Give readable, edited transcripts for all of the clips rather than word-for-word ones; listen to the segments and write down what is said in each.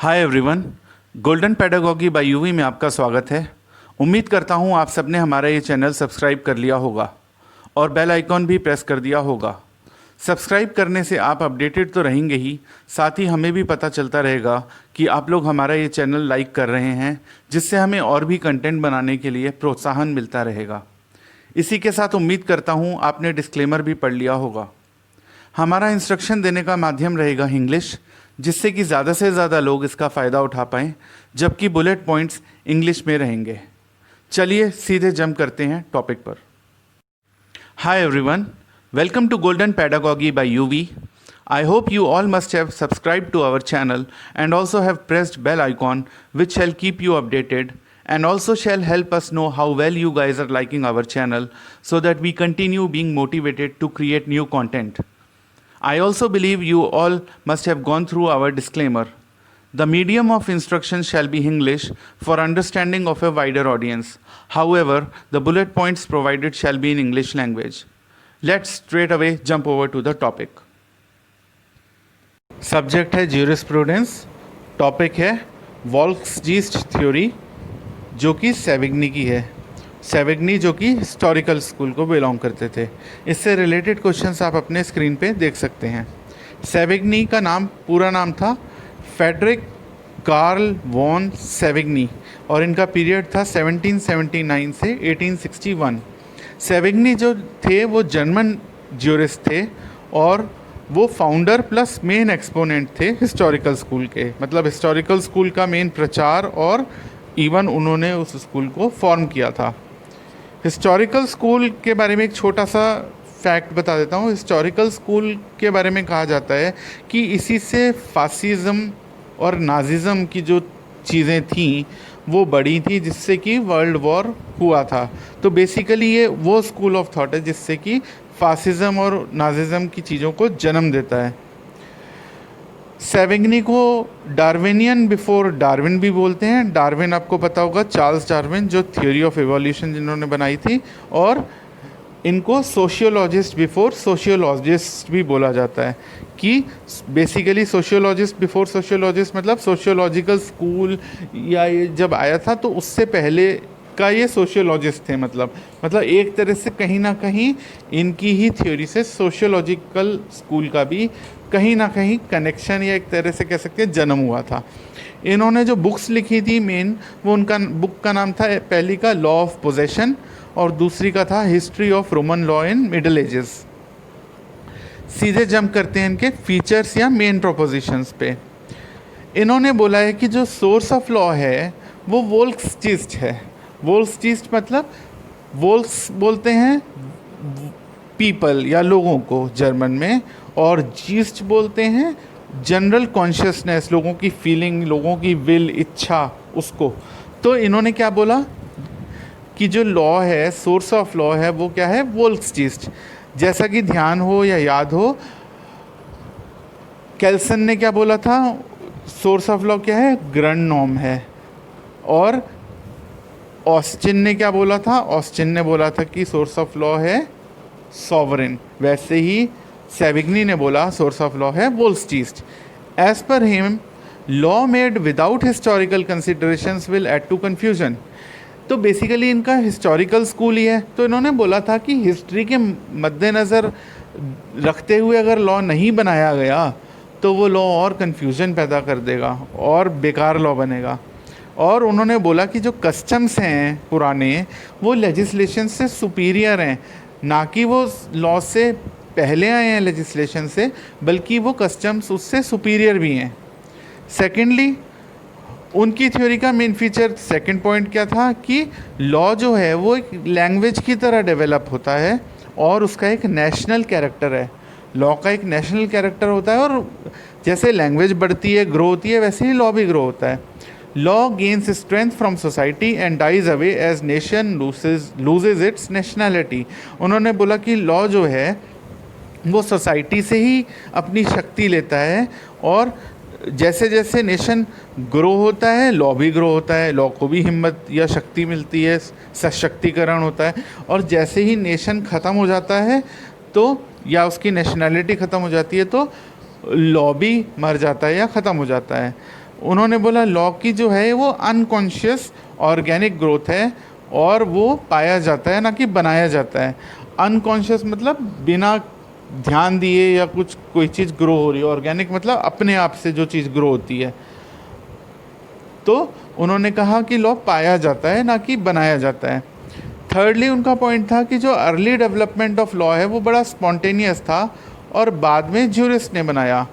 Hi everyone, golden pedagogy by UV में आपका स्वागत है। उम्मीद करता हूँ आप सबने हमारा ये चैनल सब्सक्राइब कर लिया होगा और बेल आइकॉन भी प्रेस कर दिया होगा। सब्सक्राइब करने से आप अपडेटेड तो रहेंगे ही, साथ ही हमें भी पता चलता रहेगा कि आप लोग हमारा ये चैनल लाइक कर रहे हैं, जिससे हमें और भी कंटेंट बनाने के लिए प्रोत्साहन मिलता रहेगा। इसी के साथ उम्मीद करता हूँ आपने डिस्क्लेमर भी पढ़ लिया होगा। हमारा इंस्ट्रक्शन देने का माध्यम रहेगा इंग्लिश, जिससे कि ज़्यादा से ज़्यादा लोग इसका फ़ायदा उठा पाएँ, जबकि बुलेट पॉइंट्स इंग्लिश में रहेंगे। चलिए सीधे जंप करते हैं टॉपिक पर। Hi everyone, welcome to golden pedagogy by UV. I hope you all must have subscribed to our channel and also have pressed bell icon, which shall keep you updated and also shall help us know how well you guys are liking our channel, so that we continue being motivated to create new content. I also believe you all must have gone through our disclaimer. The medium of instruction shall be English for understanding of a wider audience. However, the bullet points provided shall be in English language. Let's straight away jump over to the topic. Subject है jurisprudence, topic है वॉल्क्सजीस्ट theory, जो कि सेविग्नी की है। सेविग्नी जो कि historical school को belong करते थे। इससे रिलेटेड क्वेश्चंस आप अपने स्क्रीन पे देख सकते हैं। सेविग्नी का पूरा नाम था फ्रेडरिक कार्ल वॉन सेविग्नी और इनका पीरियड था 1779 से 1861। सेविग्नी जो थे वो जर्मन ज्यूरिस्ट थे और वो फाउंडर प्लस मेन एक्सपोनेंट थे हिस्टोरिकल स्कूल के। मतलब हिस्टोरिकल स्कूल का मेन प्रचार और इवन उन्होंने उस स्कूल को फॉर्म किया था। हिस्टोरिकल स्कूल के बारे में एक छोटा सा फैक्ट बता देता हूँ। हिस्टोरिकल स्कूल के बारे में कहा जाता है कि इसी से फासिज़म और नाज़िज़म की जो चीज़ें थीं वो बड़ी थी, जिससे कि वर्ल्ड वॉर हुआ था। तो बेसिकली ये वो स्कूल ऑफ थॉट है जिससे कि फासिज़म और नाज़िज़म की चीज़ों को जन्म देता है। सेविग्नी को डार्विनियन बिफोर डार्विन भी बोलते हैं। डार्विन आपको पता होगा, चार्ल्स डार्विन, जो थ्योरी ऑफ एवोल्यूशन जिन्होंने बनाई थी, और इनको सोशियोलॉजिस्ट बिफोर सोशियोलॉजिस्ट भी बोला जाता है। कि बेसिकली सोशियोलॉजिस्ट बिफोर सोशियोलॉजिस्ट मतलब सोशियोलॉजिकल स्कूल या ये जब आया था तो उससे पहले का ये सोशियोलॉजिस्ट थे। मतलब एक तरह से कहीं ना कहीं इनकी ही थ्योरी से सोशियोलॉजिकल स्कूल का भी कहीं ना कहीं कनेक्शन या एक तरह से कह सकते हैं जन्म हुआ था। इन्होंने जो बुक्स लिखी थी मेन, वो उनका बुक का नाम था, पहली का लॉ ऑफ पोजेशन और दूसरी का था history of Roman law in middle edges. सीधे जंप करते हैं इनके फीचर्स या मेन प्रोपोजिशंस पे। इन्होंने बोला है कि जो सोर्स ऑफ लॉ है वो वोल्क्सजीस्ट है। वोल्क्सजीस्ट मतलब वोल्क्स बोलते हैं पीपल या लोगों को जर्मन में, और जीस्ट बोलते हैं जनरल कॉन्शियसनेस, लोगों की फीलिंग, लोगों की विल, इच्छा, उसको। तो इन्होंने क्या बोला कि जो लॉ है, सोर्स ऑफ लॉ है, वो क्या है? वोल्क्सजीस्ट। जैसा कि ध्यान हो या याद हो, कैल्सन ने क्या बोला था? सोर्स ऑफ लॉ क्या है? ग्रैंड-नॉर्म है। और ऑस्टिन ने क्या बोला था? ऑस्टिन ने बोला था कि सोर्स ऑफ लॉ है सॉवरेन। वैसे ही सेविग्नी ने बोला सोर्स ऑफ लॉ है Volksgeist. As per him, law made without historical considerations will add to confusion. तो बेसिकली इनका हिस्टोरिकल स्कूल ही है। तो इन्होंने बोला था कि हिस्ट्री के मद्देनज़र रखते हुए अगर लॉ नहीं बनाया गया तो वो लॉ और कन्फ्यूजन पैदा कर देगा और बेकार लॉ बनेगा। और उन्होंने बोला कि जो कस्टम्स हैं पुराने, वो लेजिस्लेशन से सुपीरियर हैं, ना कि वो लॉ से पहले आए हैं लेजिस्लेशन से, बल्कि वो कस्टम्स उससे सुपीरियर भी हैं। सेकेंडली, उनकी थ्योरी का मेन फीचर, सेकंड पॉइंट क्या था कि लॉ जो है वो एक लैंग्वेज की तरह डेवलप होता है और उसका एक नेशनल कैरेक्टर है। लॉ का एक नेशनल कैरेक्टर होता है और जैसे लैंग्वेज बढ़ती है, ग्रो होती है, वैसे ही लॉ भी ग्रो होता है। Law gains strength from society and dies away as nation loses its nationality. उन्होंने बोला कि लॉ जो है वो सोसाइटी से ही अपनी शक्ति लेता है, और जैसे जैसे नेशन ग्रो होता है लॉ भी ग्रो होता है, लॉ को भी हिम्मत या शक्ति मिलती है, सशक्तिकरण होता है। और जैसे ही नेशन ख़त्म हो जाता है तो, या उसकी नेशनैलिटी ख़त्म हो जाती है, तो लॉ भी मर जाता है या ख़त्म हो जाता है। उन्होंने बोला लॉ की जो है वो अनकॉन्शियस ऑर्गेनिक ग्रोथ है और वो पाया जाता है ना कि बनाया जाता है। अनकॉन्शियस मतलब बिना ध्यान दिए या कुछ कोई चीज़ ग्रो हो रही है, ऑर्गेनिक मतलब अपने आप से जो चीज़ ग्रो होती है। तो उन्होंने कहा कि लॉ पाया जाता है ना कि बनाया जाता है। थर्डली उनका पॉइंट था कि जो अर्ली डेवलपमेंट ऑफ लॉ है वो बड़ा स्पॉन्टेनियस था और बाद में ज्यूरिस्ट ने बनाया।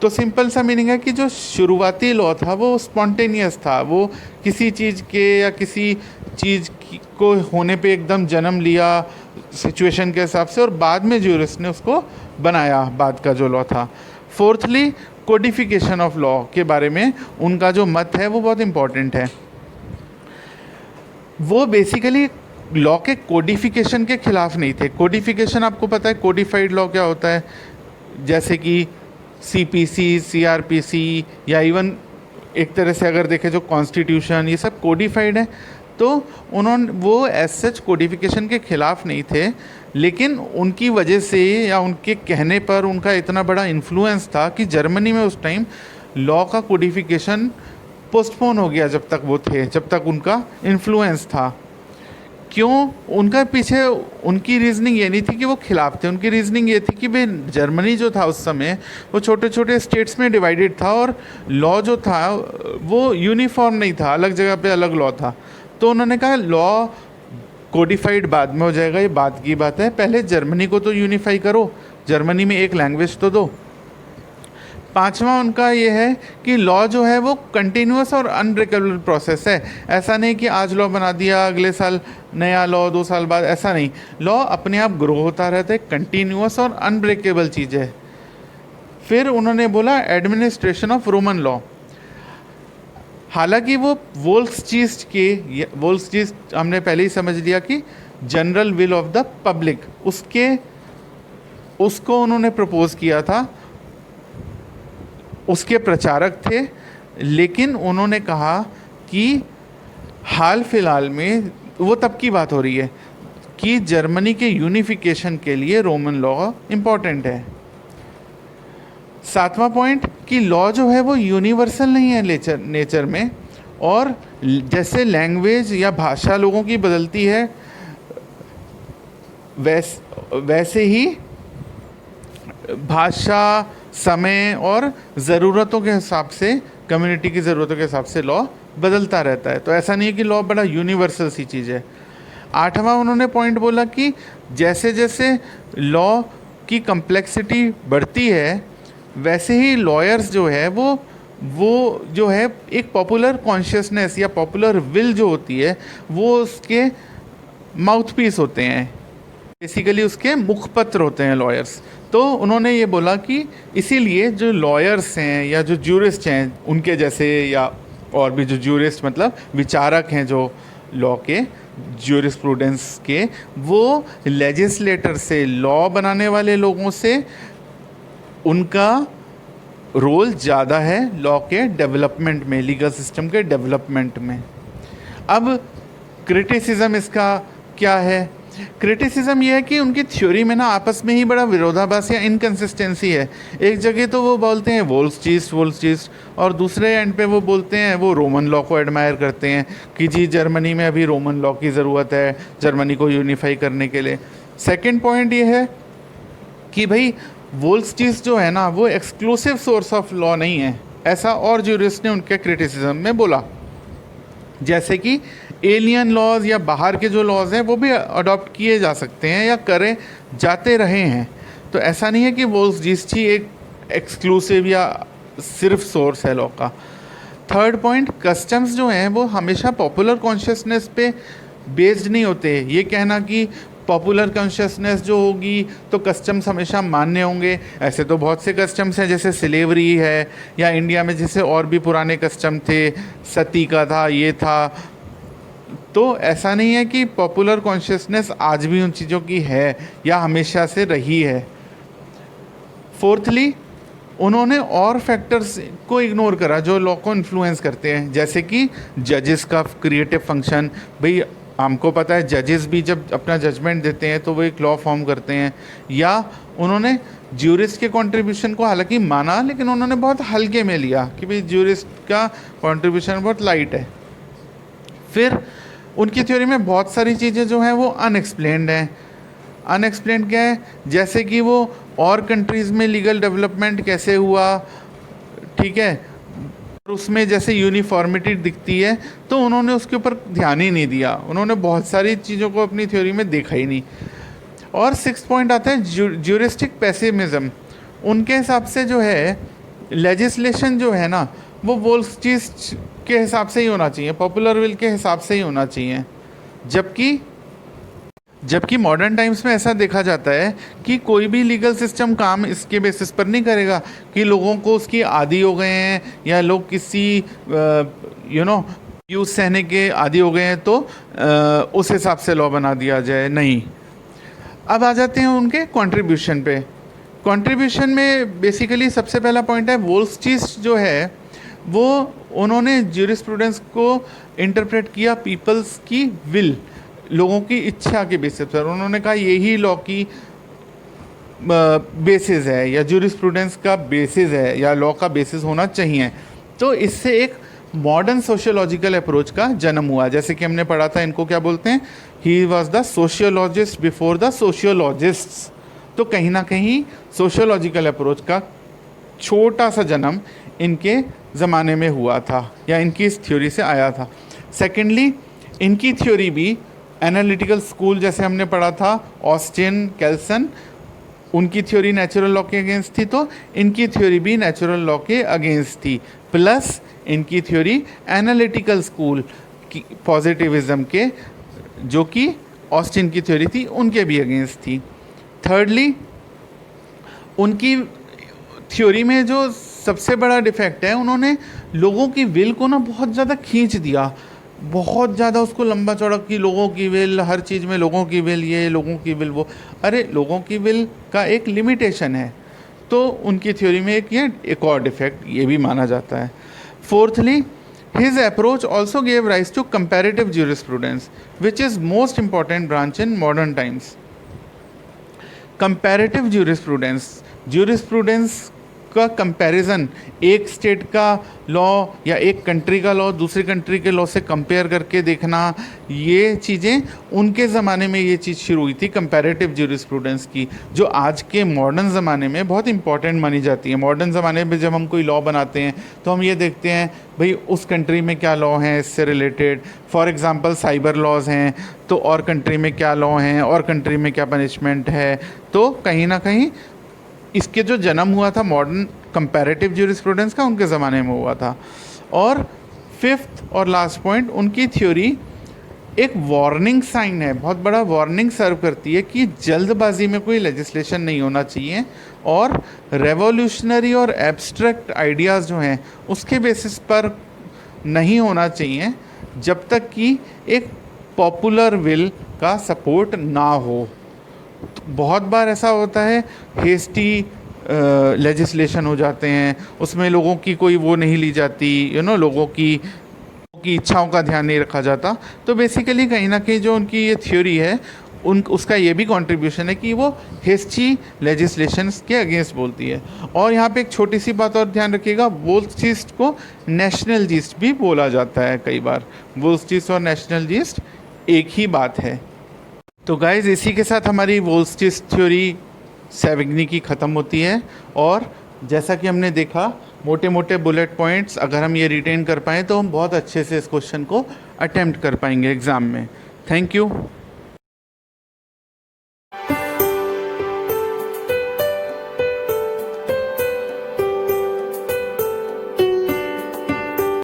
तो सिंपल सा मीनिंग है कि जो शुरुआती लॉ था वो स्पॉन्टेनियस था, वो किसी चीज़ के या किसी चीज़ को होने पे एकदम जन्म लिया सिचुएशन के हिसाब से, और बाद में ज्यूरिस्ट ने उसको बनाया, बाद का जो लॉ था। फोर्थली कोडिफिकेशन ऑफ लॉ के बारे में उनका जो मत है वो बहुत इम्पॉर्टेंट है। वो बेसिकली लॉ के कोडिफिकेशन के खिलाफ नहीं थे। कोडिफिकेशन आपको पता है, कोडिफाइड लॉ क्या होता है, जैसे कि सीपीसी, सीआरपीसी या इवन एक तरह से अगर देखें जो कॉन्स्टिट्यूशन, ये सब कोडिफाइड है। तो उन्होंने वो एज सच कोडिफिकेशन के खिलाफ नहीं थे, लेकिन उनकी वजह से या उनके कहने पर उनका इतना बड़ा इन्फ्लुएंस था कि जर्मनी में उस टाइम लॉ का कोडिफिकेशन पोस्टपोन हो गया जब तक वो थे, जब तक उनका इन्फ्लुएंस था। क्यों? उनका पीछे उनकी रीजनिंग ये नहीं थी कि वो खिलाफ थे, उनकी रीजनिंग ये थी कि भाई जर्मनी जो था उस समय वो छोटे छोटे स्टेट्स में डिवाइडेड था और लॉ जो था वो यूनिफॉर्म नहीं था, अलग जगह पे अलग लॉ था। तो उन्होंने कहा लॉ कोडिफाइड बाद में हो जाएगा, ये बात की बात है, पहले जर्मनी को तो यूनिफाई करो, जर्मनी में एक लैंग्वेज तो दो। पांचवा उनका ये है कि लॉ जो है वो कंटिन्यूअस और अनब्रेकेबल प्रोसेस है। ऐसा नहीं कि आज लॉ बना दिया अगले साल नया लॉ, 2 साल बाद, ऐसा नहीं। लॉ अपने आप ग्रो होता रहता है, कंटिन्यूअस और अनब्रेकेबल चीज़ है। फिर उन्होंने बोला एडमिनिस्ट्रेशन ऑफ रोमन लॉ। हालांकि वो वोल्क्सचीज हमने पहले ही समझ लिया कि general will of the public, उसको उन्होंने प्रपोज किया था, उसके प्रचारक थे। लेकिन उन्होंने कहा कि हाल फिलहाल में, वो तब की बात हो रही है, कि जर्मनी के यूनिफिकेशन के लिए रोमन लॉ इम्पॉर्टेंट है। सातवां पॉइंट कि लॉ जो है वो यूनिवर्सल नहीं है नेचर में, और जैसे लैंग्वेज या भाषा लोगों की बदलती है वैसे ही भाषा, समय और ज़रूरतों के हिसाब से, कम्युनिटी की ज़रूरतों के हिसाब से लॉ बदलता रहता है। तो ऐसा नहीं है कि लॉ बड़ा यूनिवर्सल सी चीज़ है। आठवां उन्होंने पॉइंट बोला कि जैसे जैसे लॉ की कम्प्लेक्सिटी बढ़ती है वैसे ही लॉयर्स जो है वो जो है एक पॉपुलर कॉन्शियसनेस या पॉपुलर विल जो होती है वो उसके माउथपीस होते हैं, बेसिकली उसके मुखपत्र होते हैं लॉयर्स। तो उन्होंने ये बोला कि इसीलिए जो लॉयर्स हैं या जो ज्यूरिस्ट हैं उनके जैसे, या और भी जो ज्यूरिस्ट मतलब विचारक हैं जो लॉ के, ज्यूरिस्प्रूडेंस के, वो लेजिस्लेटर से, लॉ बनाने वाले लोगों से उनका रोल ज़्यादा है लॉ के डेवलपमेंट में, लीगल सिस्टम के डेवलपमेंट में। अब क्रिटिसिज्म इसका क्या है? क्रिटिसिज्म ये है कि उनकी थ्योरी में ना आपस में ही बड़ा विरोधाभास या इनकन्सिस्टेंसी है। एक जगह तो वो बोलते हैं वोल्क्सचीज, और दूसरे एंड पे वो बोलते हैं, वो रोमन लॉ को एडमायर करते हैं कि जी जर्मनी में अभी रोमन लॉ की ज़रूरत है जर्मनी को यूनिफाई करने के लिए। सेकेंड पॉइंट ये है कि भाई वोल्क्सचीज जो है ना वो एक्सक्लूसिव सोर्स ऑफ लॉ नहीं है, ऐसा और ज्यूरिस्ट ने उनके क्रिटिसिज्म में बोला। जैसे कि एलियन लॉज या बाहर के जो लॉज हैं वो भी अडॉप्ट किए जा सकते हैं या करे जाते रहे हैं। तो ऐसा नहीं है कि वोल्क्सचीज ही एक एक्सक्लूसिव या सिर्फ सोर्स है लॉ का। थर्ड पॉइंट, कस्टम्स जो हैं वो हमेशा पॉपुलर कॉन्शियसनेस पे बेस्ड नहीं होते। ये कहना कि पॉपुलर कॉन्शियसनेस जो होगी तो कस्टम्स हमेशा मान्य होंगे, ऐसे तो बहुत से कस्टम्स हैं, जैसे स्लेवरी है, या इंडिया में जैसे और भी पुराने कस्टम थे, सती का था, ये था। तो ऐसा नहीं है कि पॉपुलर कॉन्शियसनेस आज भी उन चीज़ों की है या हमेशा से रही है। फोर्थली उन्होंने और फैक्टर्स को इग्नोर करा जो लॉ को इन्फ्लुएंस करते हैं, जैसे कि जजेस का क्रिएटिव फंक्शन। भाई हमको पता है जजेस भी जब अपना जजमेंट देते हैं तो वो एक लॉ फॉर्म करते हैं, या उन्होंने ज्यूरिस्ट के कंट्रीब्यूशन को हालांकि माना, लेकिन उन्होंने बहुत हल्के में लिया कि भाई ज्यूरिस्ट का कंट्रीब्यूशन बहुत लाइट है। फिर उनकी थ्योरी में बहुत सारी चीज़ें जो हैं वो अनएक्सप्लेन्ड हैं। अनएक्सप्लेन्ड क्या है? जैसे कि वो और कंट्रीज़ में लीगल डेवलपमेंट कैसे हुआ, ठीक है, उसमें जैसे यूनिफॉर्मिटी दिखती है, तो उन्होंने उसके ऊपर ध्यान ही नहीं दिया। उन्होंने बहुत सारी चीज़ों को अपनी थ्योरी में देखा ही नहीं। और 6 पॉइंट आता है ज्यूरिस्टिक पेसिमिज्म। उनके हिसाब से जो है लेजिस्लेशन जो है ना, वो वोल्स्टिस के हिसाब से ही होना चाहिए, पॉपुलर विल के हिसाब से ही होना चाहिए। जबकि मॉडर्न टाइम्स में ऐसा देखा जाता है कि कोई भी लीगल सिस्टम काम इसके बेसिस पर नहीं करेगा कि लोगों को उसकी आदी हो गए हैं या लोग किसी यूज सहने के आदी हो गए हैं तो उस हिसाब से लॉ बना दिया जाए, नहीं। अब आ जाते हैं उनके कंट्रीब्यूशन पे। कंट्रीब्यूशन में बेसिकली सबसे पहला पॉइंट है वोल्स्टिस जो है वो उन्होंने ज्यूरिस्प्रूडेंस को इंटरप्रेट किया पीपल्स की विल, लोगों की इच्छा के बेसिस पर। उन्होंने कहा यही लॉ की बेसिस है या ज्यूरिस्प्रूडेंस का बेसिस है या लॉ का बेसिस होना चाहिए। तो इससे एक मॉडर्न सोशियोलॉजिकल अप्रोच का जन्म हुआ। जैसे कि हमने पढ़ा था, इनको क्या बोलते हैं, he was the sociologist before the sociologists. तो कहीं ना कहीं सोशियोलॉजिकल अप्रोच का छोटा सा जन्म इनके ज़माने में हुआ था या इनकी इस थ्योरी से आया था। सेकेंडली, इनकी थ्योरी भी एनालिटिकल स्कूल, जैसे हमने पढ़ा था ऑस्टिन, केल्सन, उनकी थ्योरी नेचुरल लॉ के अगेंस्ट थी, तो इनकी थ्योरी भी नेचुरल लॉ के अगेंस्ट थी। प्लस इनकी थ्योरी एनालिटिकल स्कूल की पॉजिटिविज्म के, जो कि ऑस्टिन की थ्योरी थी, उनके भी अगेंस्ट थी। थर्डली, उनकी थ्योरी में जो सबसे बड़ा डिफेक्ट है, उन्होंने लोगों की विल को ना बहुत ज़्यादा खींच दिया, बहुत ज़्यादा उसको लंबा चौड़ा कि लोगों की विल, हर चीज़ में लोगों की विल ये, लोगों की विल वो। अरे लोगों की विल का एक लिमिटेशन है। तो उनकी थ्योरी में एक और डिफेक्ट ये भी माना जाता है। Fourthly, his approach also gave rise to comparative jurisprudence which is most important branch in modern times. Comparative jurisprudence का कंपैरिजन, एक स्टेट का लॉ या एक कंट्री का लॉ दूसरी कंट्री के लॉ से कंपेयर करके देखना, ये चीज़ें उनके ज़माने में ये चीज़ शुरू हुई थी कंपैरेटिव ज्यूरिस्प्रूडेंस की, जो आज के मॉडर्न ज़माने में बहुत इंपॉर्टेंट मानी जाती है। मॉडर्न ज़माने में जब हम कोई लॉ बनाते हैं तो हम ये देखते हैं भाई उस कंट्री में क्या लॉ हैं इससे related. For example cyber laws हैं तो और कंट्री में क्या लॉ हैं, और कंट्री में क्या पनिशमेंट है। तो कहीं ना कहीं इसके जो जन्म हुआ था मॉडर्न कंपैरेटिव ज्यूरिस्प्रूडेंस का, उनके ज़माने में हुआ था। और फिफ्थ और लास्ट पॉइंट, उनकी थ्योरी एक वार्निंग साइन है, बहुत बड़ा वार्निंग सर्व करती है कि जल्दबाजी में कोई लेजिस्लेशन नहीं होना चाहिए, और रेवोल्यूशनरी और एब्स्ट्रैक्ट आइडियाज़ जो हैं उसके बेसिस पर नहीं होना चाहिए जब तक कि एक पॉपुलर विल का सपोर्ट ना हो। बहुत बार ऐसा होता है, हेस्टी लेजिस्लेशन हो जाते हैं, उसमें लोगों की कोई वो नहीं ली जाती, लोगों की इच्छाओं का ध्यान नहीं रखा जाता। तो बेसिकली कहीं ना कहीं जो उनकी ये थ्योरी है उसका ये भी कंट्रीब्यूशन है कि वो हेस्टी लेजिस्लेशंस के अगेंस्ट बोलती है। और यहाँ पे एक छोटी सी बात और ध्यान रखिएगा, वोल्स्टिस को नेशनलिस्ट भी बोला जाता है कई बार। वोल्स्टिस और नेशनलिस्ट एक ही बात है। तो गाइज, इसी के साथ हमारी वोल्स्टिस थ्योरी सेविग्नी की ख़त्म होती है। और जैसा कि हमने देखा, मोटे मोटे बुलेट पॉइंट्स अगर हम ये रिटेन कर पाएँ तो हम बहुत अच्छे से इस क्वेश्चन को अटेम्प्ट कर पाएंगे एग्ज़ाम में। Thank you.